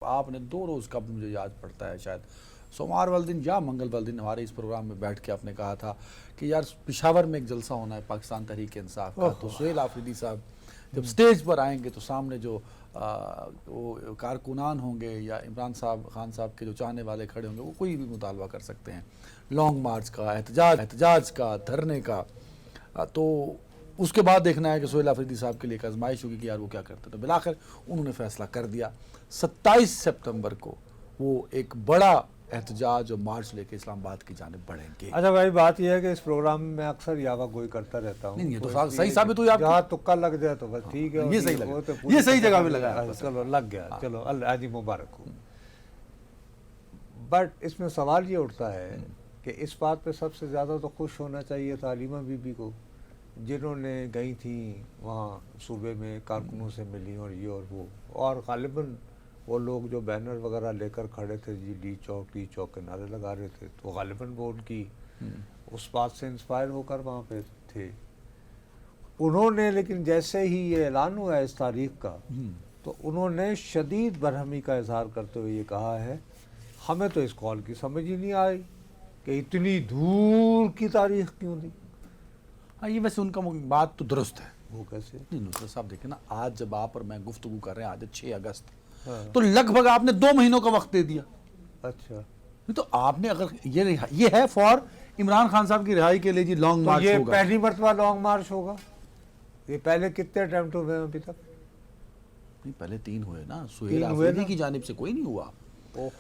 آپ نے 2 روز قبل مجھے یاد پڑتا ہے شاید سوموار والے دن یا منگل والے دن ہمارے اس پروگرام میں بیٹھ کے آپ نے کہا تھا کہ یار پشاور میں ایک جلسہ ہونا ہے پاکستان تحریک انصاف کا، تو سہیل آفریدی صاحب جب سٹیج پر آئیں گے تو سامنے جو وہ کارکنان ہوں گے یا عمران صاحب خان صاحب کے جو چاہنے والے کھڑے ہوں گے وہ کوئی بھی مطالبہ کر سکتے ہیں، لانگ مارچ کا، احتجاج کا، دھرنے کا، تو اس کے بعد دیکھنا ہے کہ سہیل آفریدی صاحب کے لیے ایک آزمائش ہوگی کہ یار وہ کیا کرتے. تو بالآخر انہوں نے فیصلہ کر دیا 27 سپتمبر کو وہ ایک بڑا احتجاج اور مارچ لے کے اسلام آباد کی جانب بڑھیں گے. اچھا بھائی، بات یہ ہے کہ اس پروگرام میں اکثر یاوا گوئی کرتا رہتا ہوں. نہیں یہ تو صحیح ثابت ہوئی آپ جہاں تکا لگ جائے تو بس ٹھیک ہے، یہ صحیح لگا، یہ صحیح جگہ میں لگا، چلو لگ گیا، چلو اللہ جی مبارک ہو. بٹ اس میں سوال یہ اٹھتا ہے کہ اس بات پہ سب سے زیادہ تو خوش ہونا چاہیے تھا حلیمہ بی بی کو، جنہوں نے گئی تھیں وہاں صوبے میں کارکنوں سے ملی اور یہ اور وہ، اور غالباً وہ لوگ جو بینر وغیرہ لے کر کھڑے تھے جی ڈی چوک کے نعرے لگا رہے تھے، تو غالباً وہ ان کی اس بات سے انسپائر ہو کر وہاں پہ تھے. انہوں نے لیکن جیسے ہی یہ اعلان ہوا ہے اس تاریخ کا، تو انہوں نے شدید برہمی کا اظہار کرتے ہوئے یہ کہا ہے ہمیں تو اس کال کی سمجھ ہی نہیں آئی کہ اتنی دور کی تاریخ کیوں دی. ہاں یہ ویسے ان کا بات تو درست ہے. وہ کیسے؟ نہیں نصرت صاحب دیکھیں نا، آج جب آپ اور میں گفتگو کر رہے ہیں، آج 6 اگست، تو لگ بھگ آپ نے 2 مہینوں کا وقت دے دیا. اچھا تو آپ نے اگر یہ ہے فار عمران خان صاحب کی رہائی کے لیے جی لانگ مارچ یہ ہوگا. پہلی مرتبہ لانگ مارچ ہوگا؟ یہ پہلے کتنے اٹیمپٹ ہوئے ہیں ابھی تک؟ نہیں پہلے 3 ہوئے نا، سہیل آفریدی کی جانب سے کوئی نہیں ہوا.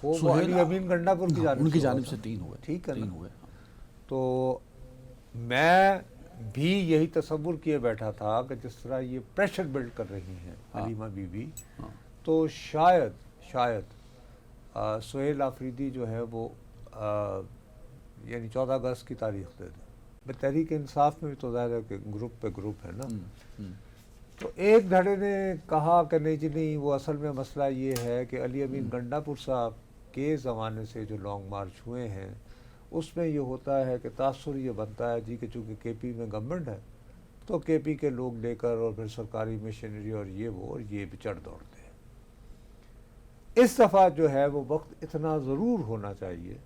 وہ علی امین گنڈا پور کی جانب ان کی جانب سے 3 ہوئے. ٹھیک ہے 3 ہوئے. تو میں بھی یہی تصور کیے بیٹھا تھا کہ جس طرح یہ پریشر بلڈ کر رہی ہیں حلیمہ بی بی، تو شاید سہیل آفریدی جو ہے وہ یعنی 14 اگست کی تاریخ دے دیں. تحریک انصاف میں بھی تو ظاہر ہے کہ گروپ پہ گروپ ہے نا. تو ایک دھڑے نے کہا کہ نہیں جی نہیں، وہ اصل میں مسئلہ یہ ہے کہ علی امین گنڈا پور صاحب کے زمانے سے جو لانگ مارچ ہوئے ہیں اس میں یہ ہوتا ہے کہ تاثر یہ بنتا ہے جی کہ چونکہ کے پی میں گورنمنٹ ہے تو کے پی کے لوگ لے کر اور پھر سرکاری مشینری اور یہ بھی چڑھ دوڑتے ہیں. اس دفعہ جو ہے وہ وقت اتنا ضرور ہونا چاہیے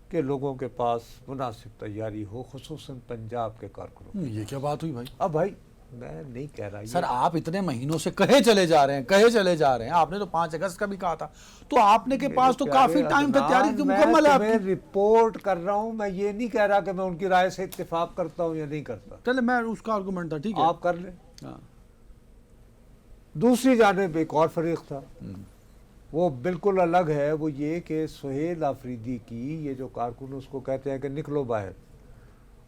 کہ لوگوں کے پاس مناسب تیاری ہو، خصوصاً پنجاب کے کارکنوں. یہ کیا بات ہوئی بھائی؟ اب بھائی میں نہیں کہہ رہا سر، آپ اتنے مہینوں سے کہے چلے جا رہے ہیں، آپ نے تو 5 اگست کا بھی کہا تھا، تو آپ نے کے پاس تو کافی ٹائم تھا، تیاری تو مکمل ہے آپ کی. میں رپورٹ کر رہا ہوں، میں یہ نہیں کہہ رہا کہ میں ان کی رائے سے اتفاق کرتا ہوں یا نہیں کرتا. چلے میں اس کا آرگومنٹ تھا، ٹھیک ہے آپ کر لیں. دوسری جانب ایک اور فریق تھا، وہ بالکل الگ ہے. وہ یہ کہ سہیل آفریدی کی یہ جو کارکن اس کو کہتے ہیں کہ نکلو باہر،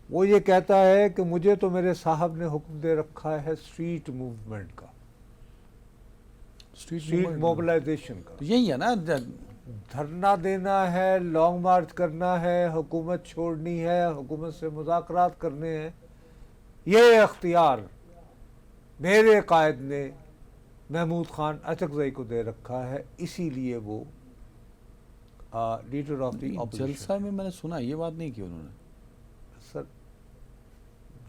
وہ یہ کہتا ہے کہ مجھے تو میرے صاحب نے حکم دے رکھا ہے اسٹریٹ موومنٹ کا، اسٹریٹ موبلائزیشن کا. یہی ہے نا، دھرنا دینا ہے، لانگ مارچ کرنا ہے، حکومت چھوڑنی ہے، حکومت سے مذاکرات کرنے ہیں. یہ اختیار میرے قائد نے محمود خان اچکزئی کو دے رکھا ہے، اسی لیے وہ لیڈر آف دی اپوزیشن. جلسہ میں نے سنا یہ بات نہیں کی انہوں نے. سر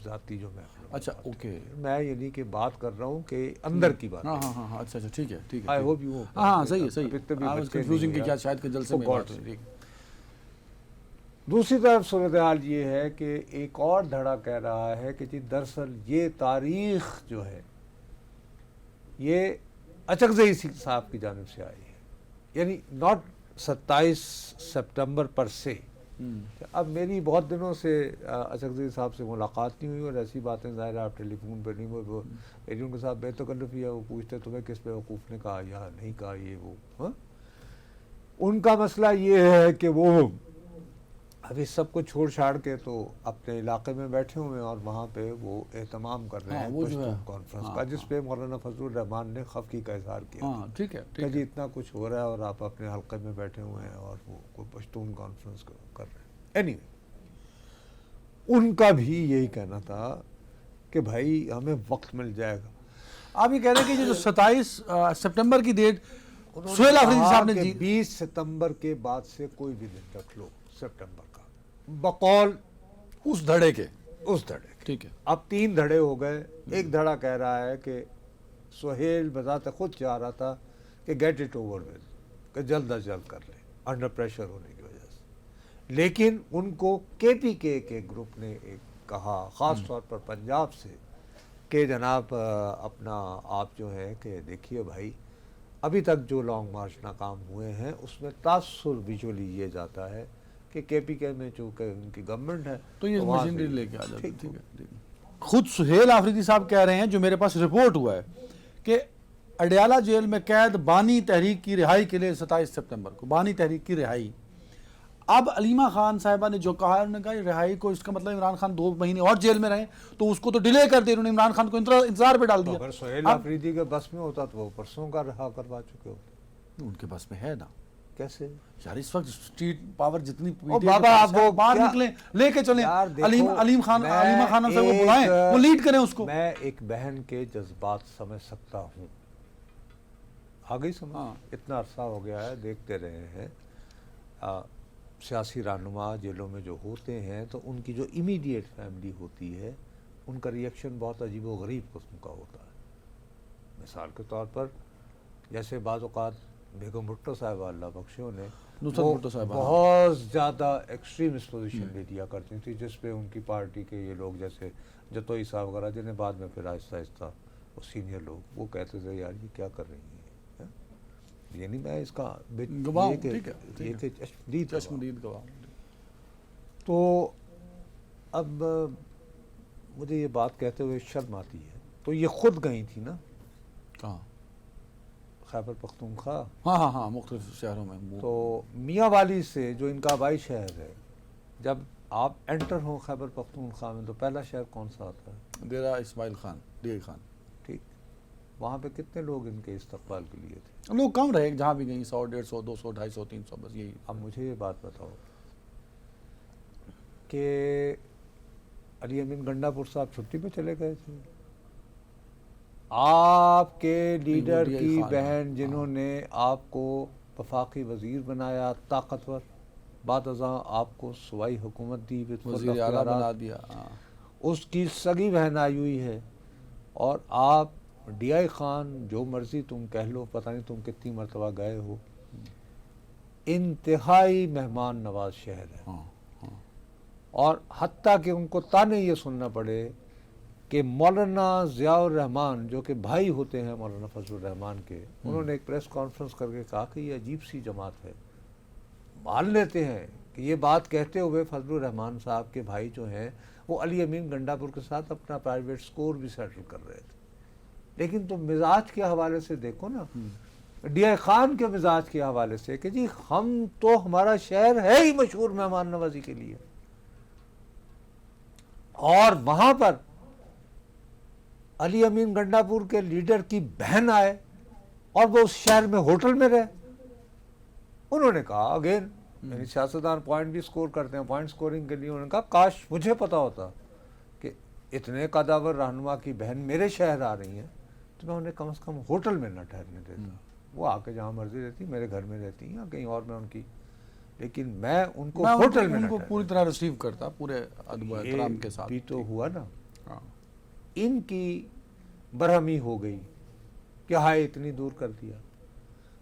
ذاتی جو میں اچھا اوکے، میں یعنی کہ بات کر رہا ہوں کہ اندر کی بات. ہاں اچھا ٹھیک ہے آئی ہوپ یو. ہاں صحیح ہے. کنفیوژنگ کی کیا شاید کہ جلسے میں بات ہوئی. دوسری طرف صورتحال یہ ہے کہ ایک اور دھڑا کہہ رہا ہے کہ جی دراصل یہ تاریخ جو ہے یہ اچکزئی صاحب کی جانب سے آئی ہے، یعنی ناٹ 27 سپٹمبر پر سے. اب میری بہت دنوں سے اچکزئی صاحب سے ملاقات نہیں ہوئی، اور ایسی باتیں ظاہر آپ ٹیلی فون پہ نہیں ہوئے، میری ان کے ساتھ بے تکلفی ہے. وہ پوچھتے تمہیں کس بیوقوف نے کہا یا نہیں کہا یہ وہ. ان کا مسئلہ یہ ہے کہ وہ ابھی سب کو چھوڑ چھاڑ کے تو اپنے علاقے میں بیٹھے ہوئے ہیں، اور وہاں پہ وہ اہتمام کر رہے ہیں پشتون کانفرنس کا، جس پہ مولانا فضل الرحمان نے خفگی کا اظہار کیا. ٹھیک ہے کہ جی اتنا کچھ ہو رہا ہے اور آپ اپنے حلقے میں بیٹھے ہوئے ہیں اور وہ کوئی پشتون کانفرنس کر رہے ہیں. اینی ان کا بھی یہی کہنا تھا کہ بھائی ہمیں وقت مل جائے گا. آپ یہ کہہ رہے ہیں کہ جو 27 سپٹمبر کی ڈیٹ سہیل آفریدی صاحب نے 20 ستمبر کے بعد سے کوئی بھی دن رکھ لو سپٹمبر کا، بقول اس دھڑے کے. ٹھیک ہے. اب 3 دھڑے ہو گئے. ایک دھڑا کہہ رہا ہے کہ سہیل بذات خود چاہ رہا تھا کہ گیٹ اٹ اوور ود، کہ جلد از جلد کر لیں انڈر پریشر ہونے کی وجہ سے. لیکن ان کو کے پی کے گروپ نے ایک کہا خاص طور پر پنجاب سے کہ جناب اپنا آپ جو ہے کہ دیکھیے بھائی ابھی تک جو لانگ مارچ ناکام ہوئے ہیں اس میں تاثر ویژولی یہ جاتا ہے کہ کے پی کے میں چونکہ ان کی گورنمنٹ ہے تو یہ وہاں مشینری سے لے کے آ جاتے. ٹھیک ٹھیک ہے. خود سہیل آفریدی صاحب کہہ رہے ہیں جو میرے پاس رپورٹ ہوا ہے کہ اڈیالہ جیل میں قید بانی تحریک کی رہائی کے لیے 27 سپتمبر کو بانی تحریک کی رہائی. اب علیمہ خان صاحبہ نے جو کہا انہوں نے کہا رہائی کو اس کا مطلب عمران خان 2 مہینے اور جیل میں رہیں تو اس کو تو ڈیلے کر دیا. انہوں نے عمران خان کو انتظار پہ ڈال دیا. اگر سہیل آفریدی کے بس میں ہوتا تو وہ پرسوں کا رہا کروا چکے ہوتے. ان کے بس میں ہے نا. کیسے یار اس وقت اسٹریٹ پاور جتنی بابا آپ وہ باہر نکلیں لے کے چلیں علیمہ خان صاحب کو بلائیں وہ لیڈ کریں اس کو. میں ایک بہن کے جذبات سمجھ سکتا ہوں. آگئی سمجھ. اتنا عرصہ ہو گیا ہے دیکھتے رہے ہیں سیاسی رہنما جیلوں میں جو ہوتے ہیں تو ان کی جو امیڈیٹ فیملی ہوتی ہے ان کا ریئیکشن بہت عجیب و غریب قسم کا ہوتا ہے. مثال کے طور پر جیسے بعض اوقات بیگم بھٹو صاحبہ اللہ بخشوں نے بہت زیادہ ایکسٹریمسٹ پوزیشن لے لیا کرتی تھی جس پہ ان کی پارٹی کے یہ لوگ جیسے جتوئی صاحب وغیرہ جنہیں بعد میں پھر آہستہ آہستہ وہ سینئر لوگ وہ کہتے تھے یار یہ کیا کر رہی ہیں. یعنی میں اس کا چشمدید گواہ. تو اب مجھے یہ بات کہتے ہوئے شرم آتی ہے. تو یہ خود گئی تھی نا کہاں خیبر پختونخوا. ہاں مختلف شہروں میں. تو میاں والی سے جو ان کا آبائی شہر ہے جب آپ انٹر ہوں خیبر پختونخوا میں تو پہلا شہر کون سا آتا ہے؟ ڈیرہ اسماعیل خان ڈی خان. ٹھیک. وہاں پہ کتنے لوگ ان کے استقبال کے لیے تھے؟ لوگ کم رہے جہاں بھی گئیں 100 150 200 250 300 بس یہی. اب مجھے یہ بات بتاؤ کہ علی امین گنڈا پور صاحب چھٹی پہ چلے گئے تھے. آپ کے لیڈر کی بہن جنہوں نے آپ کو وفاقی وزیر بنایا طاقتور بعد ازاں آپ کو صوبائی حکومت دی وزیر اعلیٰ بنا دیا اس کی سگی بہن آئی ہوئی ہے اور آپ ڈی آئی خان جو مرضی تم کہہ لو پتہ نہیں تم کتنی مرتبہ گئے ہو انتہائی مہمان نواز شہر ہے. اور حتیٰ کہ ان کو تانے یہ سننا پڑے کہ مولانا ضیاء الرحمان جو کہ بھائی ہوتے ہیں مولانا فضل الرحمان کے انہوں نے ایک پریس کانفرنس کر کے کہا کہ یہ عجیب سی جماعت ہے. مان لیتے ہیں کہ یہ بات کہتے ہوئے فضل الرحمان صاحب کے بھائی جو ہیں وہ علی امین گنڈا پور کے ساتھ اپنا پرائیویٹ سکور بھی سیٹل کر رہے تھے. لیکن تم مزاج کے حوالے سے دیکھو نا ڈی آئی خان کے مزاج کے حوالے سے کہ جی ہم تو ہمارا شہر ہے ہی مشہور مہمان نوازی کے لیے اور وہاں پر علی امین گنڈا پور کے لیڈر کی بہن آئے اور وہ اس شہر میں ہوٹل میں رہے. انہوں نے کہا اگین یعنی سیاستدان پوائنٹ بھی سکور کرتے ہیں پوائنٹ سکورنگ کے لیے انہوں نے کہا کاش مجھے پتا ہوتا کہ اتنے قداور رہنما کی بہن میرے شہر آ رہی ہیں تو میں انہیں کم از کم ہوٹل میں نہ ٹھہرنے دیتا. وہ آ کے جہاں مرضی رہتی میرے گھر میں رہتی ہیں یا کہیں اور میں ان کی لیکن میں ان کو ہوٹل میں ان کو پوری طرح ریسیو کرتا پورے ادب و احترام کے ساتھ. بھی تو ہوا نا ان کی برہمی ہو گئی کہ ہائے اتنی دور کر دیا.